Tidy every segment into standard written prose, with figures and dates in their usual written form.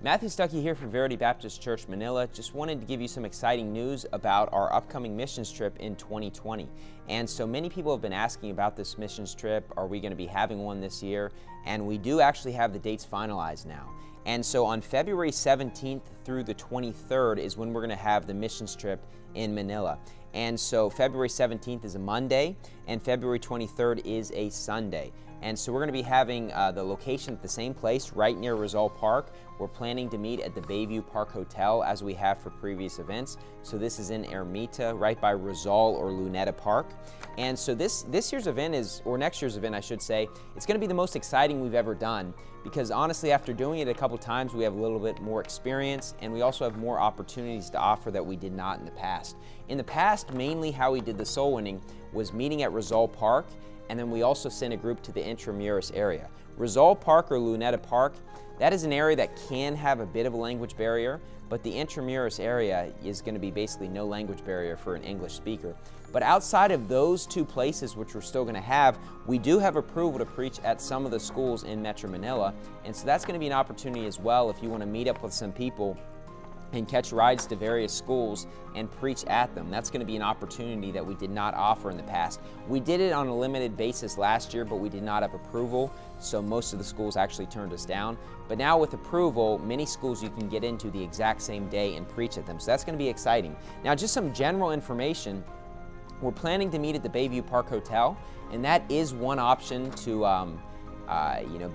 Matthew Stuckey here for Verity Baptist Church, Manila. Just wanted to give you some exciting news about our upcoming missions trip in 2020. And so many people have been asking about this missions trip. Are we going to be having one this year? And we do actually have the dates finalized now. And so on February 17th through the 23rd is when we're going to have the missions trip in Manila. And so February 17th is a Monday and February 23rd is a Sunday. And so we're going to be having the location at the same place, right near Zelle Park. We're planning to meet at the Bayview Park Hotel as we have for previous events. So this is in Ermita, right by Zelle or Luneta Park. And so this year's event is, or next year's event I should say, it's going to be the most exciting we've ever done, because honestly after doing it a couple times we have a little bit more experience and we also have more opportunities to offer that we did not in the past. In the past, mainly how we did the soul winning was meeting at Zelle Park, and then we also sent a group to the Intramuros area. Zelle Park or Luneta Park, that is an area that can have a bit of a language barrier, but the Intramuros area is going to be basically no language barrier for an English speaker. But outside of those two places, which we're still going to have, we do have approval to preach at some of the schools in Metro Manila, and so that's going to be an opportunity as well if you want to meet up with some people and catch rides to various schools and preach at them. That's going to be an opportunity that we did not offer in the past. We did it on a limited basis last year, but we did not have approval, so most of the schools actually turned us down. But now with approval, many schools you can get into the exact same day and preach at them, so that's going to be exciting. Now, just some general information. We're planning to meet at the Bayview Park Hotel, and that is one option to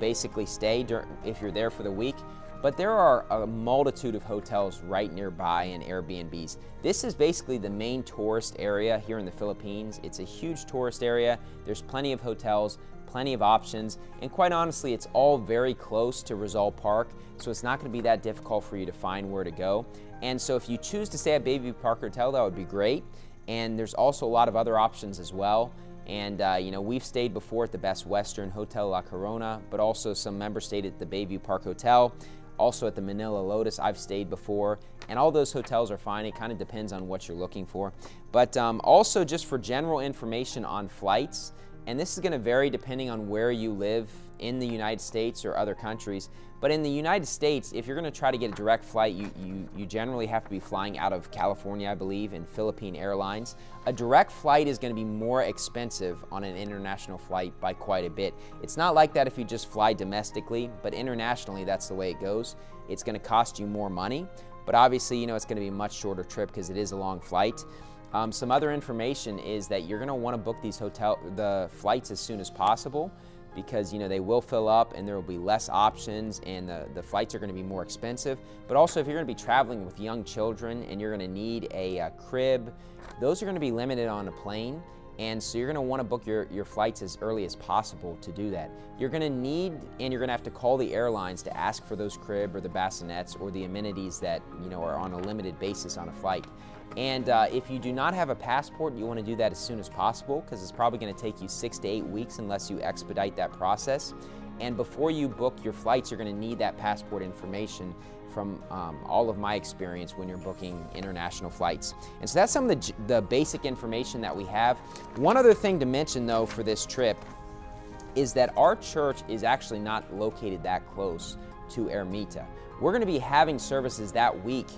basically stay if you're there for the week. But there are a multitude of hotels right nearby and Airbnbs. This is basically the main tourist area here in the Philippines. It's a huge tourist area. There's plenty of hotels, plenty of options, and quite honestly, it's all very close to Zelle Park, so it's not going to be that difficult for you to find where to go. And so if you choose to stay at Bayview Park Hotel, that would be great. And there's also a lot of other options as well. And we've stayed before at the Best Western Hotel La Corona, but also some members stayed at the Bayview Park Hotel. Also at the Manila Lotus, I've stayed before, and all those hotels are fine. It kind of depends on what you're looking for. But also just for general information on flights, and this is going to vary depending on where you live in the United States or other countries. But in the United States, if you're going to try to get a direct flight, you generally have to be flying out of California, I believe, in Philippine Airlines. A direct flight is going to be more expensive on an international flight by quite a bit. It's not like that if you just fly domestically, but internationally, that's the way it goes. It's going to cost you more money, but obviously, it's going to be a much shorter trip because it is a long flight. Some other information is that you're going to want to book the flights as soon as possible, because they will fill up and there will be less options and the flights are going to be more expensive. But also if you're going to be traveling with young children and you're going to need a crib, those are going to be limited on a plane. And so you're going to want to book your flights as early as possible to do that. You're going to need, and you're going to have to call the airlines to ask for those crib or the bassinets or the amenities that are on a limited basis on a flight. And if you do not have a passport, you want to do that as soon as possible, because it's probably going to take you 6 to 8 weeks unless you expedite that process. And before you book your flights, you're going to need that passport information from all of my experience when you're booking international flights. And so that's some of the basic information that we have. One other thing to mention though for this trip is that our church is actually not located that close to Ermita. We're going to be having services that week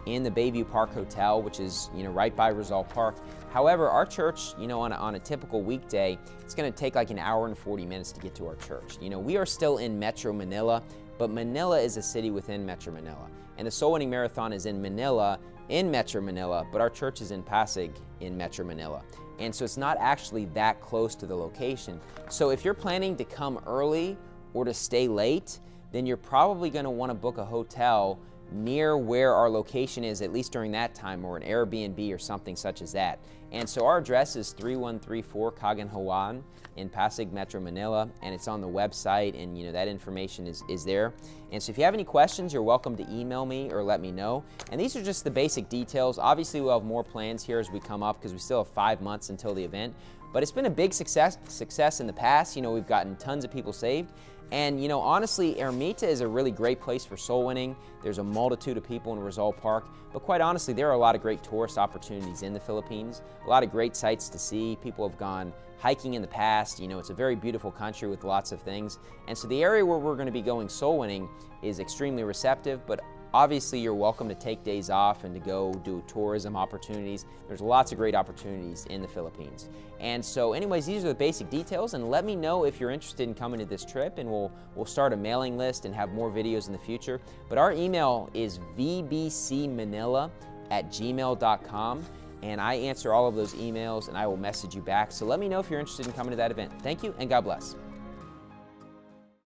in the Bayview Park Hotel, which is right by Zelle Park. However, our church, on a typical weekday, it's going to take like an hour and 40 minutes to get to our church. We are still in Metro Manila, but Manila is a city within Metro Manila. And the Soul Winning Marathon is in Manila, in Metro Manila, but our church is in Pasig in Metro Manila. And so it's not actually that close to the location. So if you're planning to come early or to stay late, then you're probably going to want to book a hotel near where our location is, at least during that time, or an Airbnb or something such as that. And so our address is 3134 Kaganhawan in Pasig, Metro Manila, and it's on the website, and that information is there. And so if you have any questions, you're welcome to email me or let me know. And these are just the basic details. Obviously, we'll have more plans here as we come up, because we still have 5 months until the event. But it's been a big success in the past. We've gotten tons of people saved. And honestly, Ermita is a really great place for soul winning. There's a multitude of people in Rizal Park, but quite honestly, there are a lot of great tourist opportunities in the Philippines, a lot of great sights to see. People have gone hiking in the past. It's a very beautiful country with lots of things. And so the area where we're going to be going soul winning is extremely receptive, but obviously, you're welcome to take days off and to go do tourism opportunities. There's lots of great opportunities in the Philippines. And so anyways, these are the basic details, and let me know if you're interested in coming to this trip, and we'll start a mailing list and have more videos in the future. But our email is vbcmanila@gmail.com, and I answer all of those emails, and I will message you back. So let me know if you're interested in coming to that event. Thank you, and God bless.